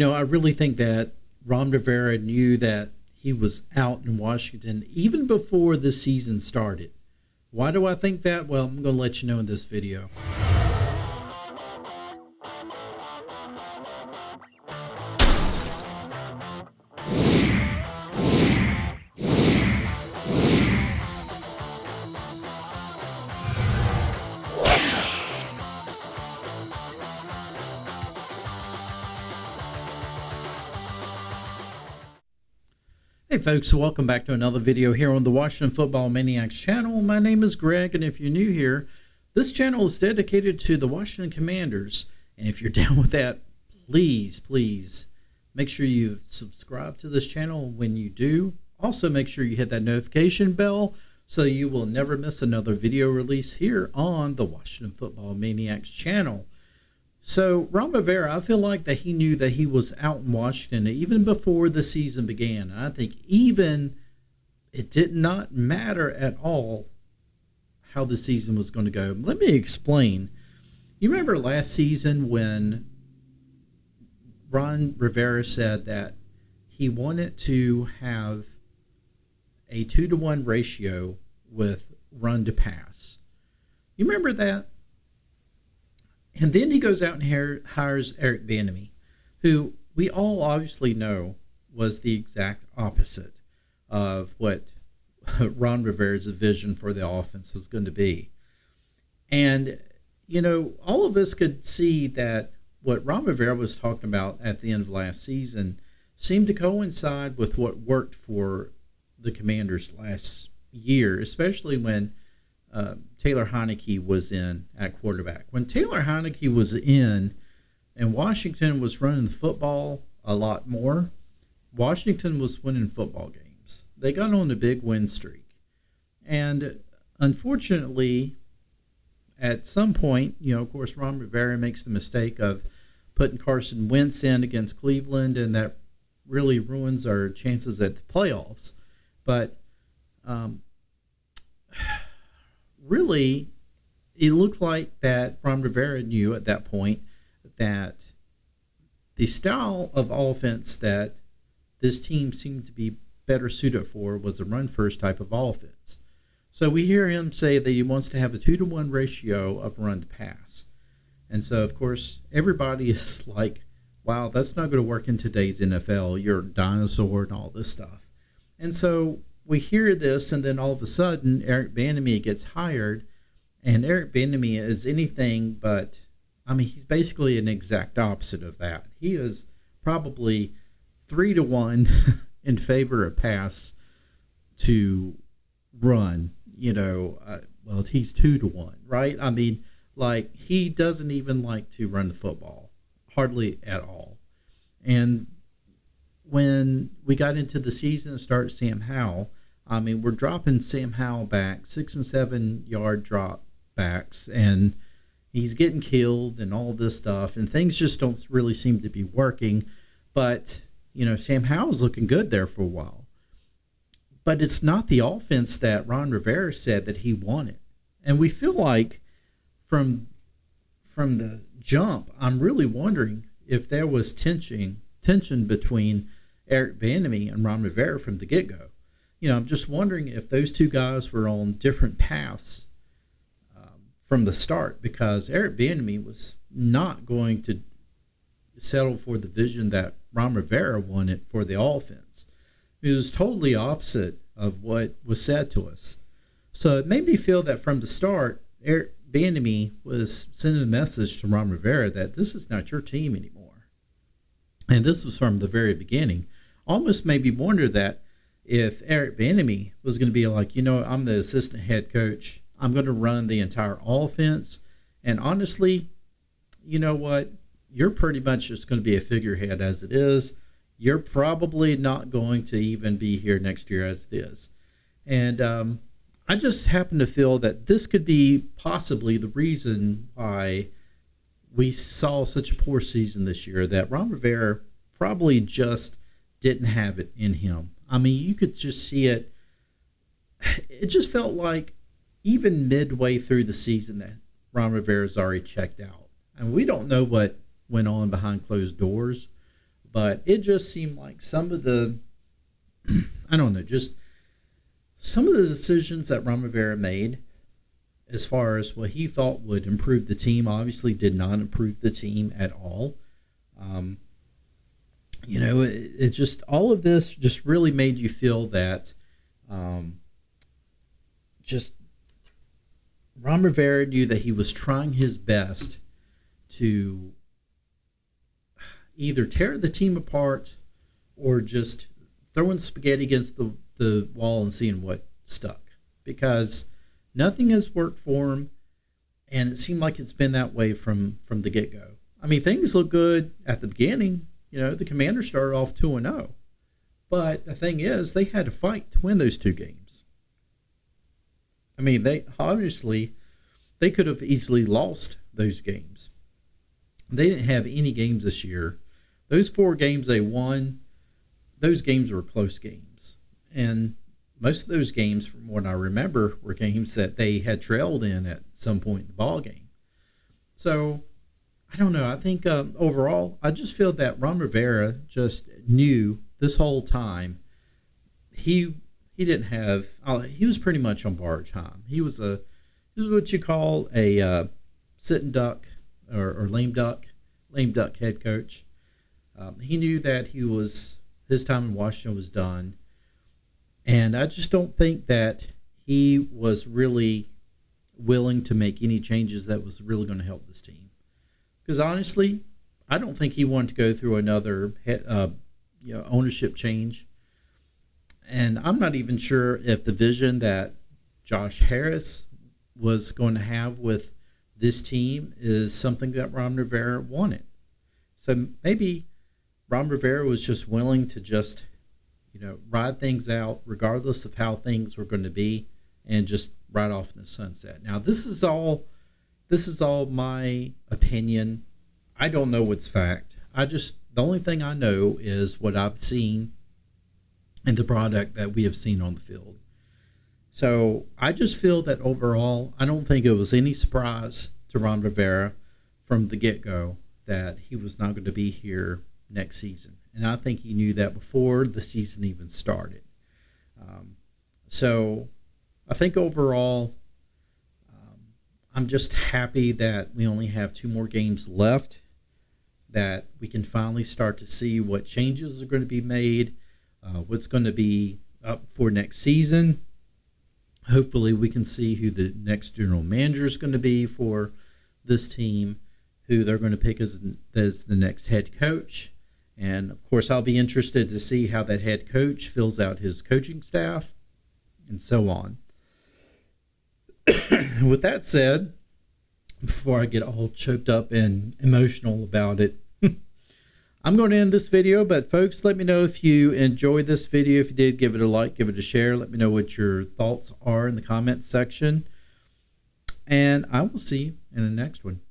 I really think that Ron Rivera knew that he was out in Washington even before the season started. Why do I think that? Well, I'm going to let you know in this video. Hey folks, welcome back to another video here on the Washington Football Maniacs channel. My name is Greg, and if you're new here, this channel is dedicated to the Washington Commanders. And if you're down with that, please make sure you subscribe to this channel when you do. Also, make sure you hit that notification bell so you will never miss another video release here on the Washington Football Maniacs channel. So, Ron Rivera, I feel like that he knew that he was out in Washington even before the season began. And I think even it did not matter at all how the season was going to go. Let me explain. You remember last season when Ron Rivera said that he wanted to have a 2-to-1 ratio with run to pass. You remember that? And then he goes out and hires Eric Bieniemy, who we all obviously know was the exact opposite of what Ron Rivera's vision for the offense was going to be. And, all of us could see that what Ron Rivera was talking about at the end of last season seemed to coincide with what worked for the Commanders last year, especially when Taylor Heinicke was in at quarterback. When Taylor Heinicke was in and Washington was running the football a lot more, Washington was winning football games. They got on a big win streak. And unfortunately, at some point, of course, Ron Rivera makes the mistake of putting Carson Wentz in against Cleveland, and that really ruins our chances at the playoffs. But really, it looked like that Ron Rivera knew at that point that the style of offense that this team seemed to be better suited for was a run-first type of offense. So we hear him say that he wants to have a 2-to-1 ratio of run to pass. And so, of course, everybody is like, wow, that's not going to work in today's NFL. You're a dinosaur and all this stuff. And so we hear this, and then all of a sudden, Eric Bieniemy gets hired, and Eric Bieniemy is anything but, he's basically an exact opposite of that. He is probably 3-to-1 in favor of pass to run, well, he's 2-to-1, right? He doesn't even like to run the football, hardly at all. And when we got into the season and started Sam Howell, we're dropping Sam Howell back, 6 and 7 yard drop backs, and he's getting killed and all this stuff, and things just don't really seem to be working. But, Sam Howell's looking good there for a while. But it's not the offense that Ron Rivera said that he wanted. And we feel like from the jump, I'm really wondering if there was tension between Eric Bieniemy and Ron Rivera from the get-go. I'm just wondering if those two guys were on different paths from the start, because Eric Bieniemy was not going to settle for the vision that Ron Rivera wanted for the offense. It was totally opposite of what was said to us. So it made me feel that from the start, Eric Bieniemy was sending a message to Ron Rivera that this is not your team anymore. And this was from the very beginning. Almost made me wonder that if Eric Bieniemy was going to be like, I'm the assistant head coach, I'm going to run the entire offense. And honestly, you know what? You're pretty much just going to be a figurehead as it is. You're probably not going to even be here next year as it is. And I just happen to feel that this could be possibly the reason why we saw such a poor season this year, that Ron Rivera probably just didn't have it in him. You could just see it. It just felt like even midway through the season that Ron Rivera's already checked out. And we don't know what went on behind closed doors, but it just seemed like some of the, I don't know, just some of the decisions that Ron Rivera made as far as what he thought would improve the team obviously did not improve the team at all. It just, all of this just really made you feel that just Ron Rivera knew that he was trying his best to either tear the team apart or just throwing spaghetti against the wall and seeing what stuck, because nothing has worked for him, and it seemed like it's been that way from the get-go. I mean, things look good at the beginning. The Commanders started off 2-0, but the thing is, they had to fight to win those two games. I mean, they could have easily lost those games. They didn't have any games this year. Those 4 games they won, those games were close games. And most of those games, from what I remember, were games that they had trailed in at some point in the ball game. So, I don't know. I think overall, I just feel that Ron Rivera just knew this whole time he didn't have. He was pretty much on borrowed time. He was what you call a sitting duck or lame duck head coach. He knew that his time in Washington was done, and I just don't think that he was really willing to make any changes that was really going to help this team. Because honestly, I don't think he wanted to go through another ownership change. And I'm not even sure if the vision that Josh Harris was going to have with this team is something that Ron Rivera wanted. So maybe Ron Rivera was just willing to just, ride things out regardless of how things were going to be and just ride off in the sunset. Now, this is all my opinion. I don't know what's fact. The only thing I know is what I've seen in the product that we have seen on the field. So I just feel that overall, I don't think it was any surprise to Ron Rivera from the get-go that he was not going to be here next season. And I think he knew that before the season even started. So I think overall, I'm just happy that we only have 2 more games left, that we can finally start to see what changes are going to be made, what's going to be up for next season. Hopefully we can see who the next general manager is going to be for this team, who they're going to pick as the next head coach. And, of course, I'll be interested to see how that head coach fills out his coaching staff and so on. With that said, before I get all choked up and emotional about it, I'm going to end this video. But folks, let me know if you enjoyed this video. If you did, give it a like, give it a share. Let me know what your thoughts are in the comments section. And I will see you in the next one.